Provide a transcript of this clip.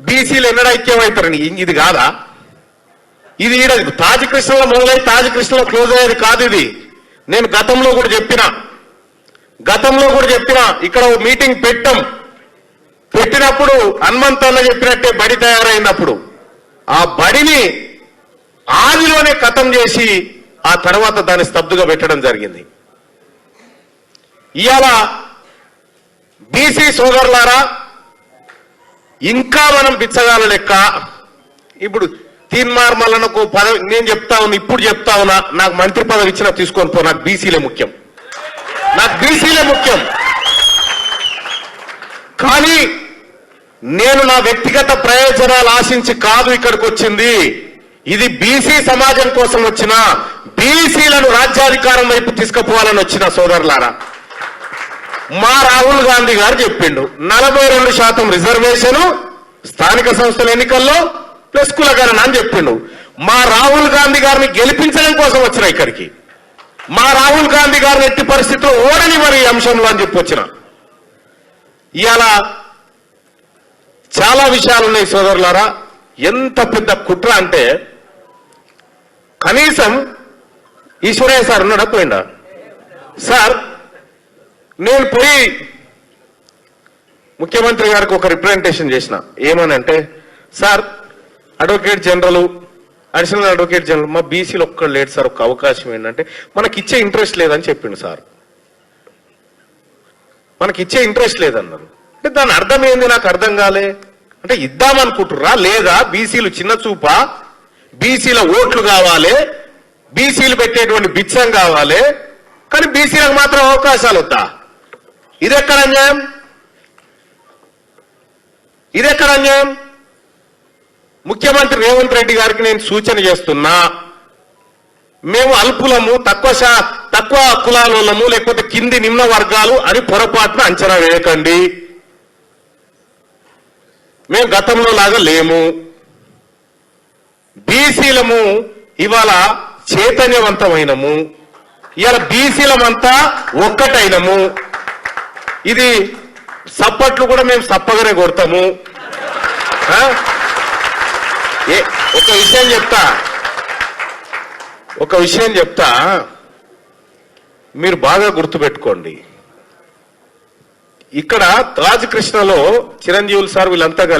బీసీలు ఎన్నడూ ఐక్యమవుతారని ఇది కాదా? ఇది ఈడ తాజ్ కృష్ణలో మొదలై తాజ్ కృష్ణలో క్లోజ్ అయ్యేది కాదు. ఇది నేను గతంలో కూడా చెప్పిన ఇక్కడ మీటింగ్ పెట్టినప్పుడు హనుమంతన్న చెప్పినట్టే బడి తయారైనప్పుడు ఆ బడిని ఆదిలోనే ఖతం చేసి ఆ తర్వాత దాన్ని స్తబ్దుగా పెట్టడం జరిగింది. ఇవాళ బీసీ సోదరులారా, ఇంకా మనం బిచ్చగాల లెక్క ఇప్పుడు తీన్మార్మలకు పదవి నేను చెప్తా ఉన్నా, ఇప్పుడు చెప్తా ఉన్నా, నాకు మంత్రి పదవి ఇచ్చినా తీసుకొని పో, నాకు బీసీలే ముఖ్యం. కానీ నేను నా వ్యక్తిగత ప్రయోజనాలు ఆశించి కాదు ఇక్కడికి వచ్చింది. ఇది బీసీ సమాజం కోసం వచ్చిన, బీసీలను రాజ్యాధికారం వైపు తీసుకుపోవాలని వచ్చిన సోదరులారా. మా రాహుల్ గాంధీ గారు చెప్పిండు 42% రిజర్వేషన్ స్థానిక సంస్థల ఎన్నికల్లో ప్లస్ కులగణన అని చెప్పిండు. మా రాహుల్ గాంధీ గారిని గెలిపించడం కోసం వచ్చిన ఇక్కడికి. మా రాహుల్ గాంధీ గారిని ఎట్టి పరిస్థితుల్లో ఓడని మరి ఈ అంశంలో అని చెప్పి వచ్చిన. ఇవాళ చాలా విషయాలు ఉన్నాయి సోదరులారా. ఎంత పెద్ద కుట్ర అంటే కనీసం ఈశ్వరయ్య సార్ ఉన్నాడా? పోయిండా? సార్ నేను పోయి ముఖ్యమంత్రి గారికి ఒక రిప్రజెంటేషన్ చేసిన. ఏమనంటే, sir advocate general, additional advocate general మా బీసీలో ఒక్కడు లేడు సార్, ఒక అవకాశం ఏంటంటే మనకిచ్చే ఇంట్రెస్ట్ లేదని చెప్పిండు సార్. మనకిచ్చే ఇంట్రెస్ట్ లేదన్నారు. అంటే దాని అర్థం ఏంది నాకు అర్థం కాలే. అంటే ఇద్దామనుకుంటుర్రా లేదా? బీసీలు చిన్న చూపా? బీసీల ఓట్లు కావాలి, బీసీలు పెట్టేటువంటి బిచ్చం కావాలి, కానీ బీసీలకు మాత్రం అవకాశాలు వద్దా? ఇదెక్కడ అన్యాయం? ముఖ్యమంత్రి రేవంత్ రెడ్డి గారికి నేను సూచన చేస్తున్నా, మేము అల్పులము, తక్కువ కులాలము, లేకపోతే కింది నిమ్న వర్గాలు అని పొరపాటున అంచనా వేయకండి. మేము గతంలో లాగా లేము. బీసీలము ఇవాళ చైతన్యవంతమైనము, ఇవాళ బీసీలమంతా ఒక్కటైనము. ఇది సప్పట్లు కూడా మేము సప్పగానే కొడతాము. ఒక విషయం చెప్తా, మీరు బాగా గుర్తుపెట్టుకోండి. ఇక్కడ తాజ్ కృష్ణలో చిరంజీవులు సార్ వీళ్ళంతా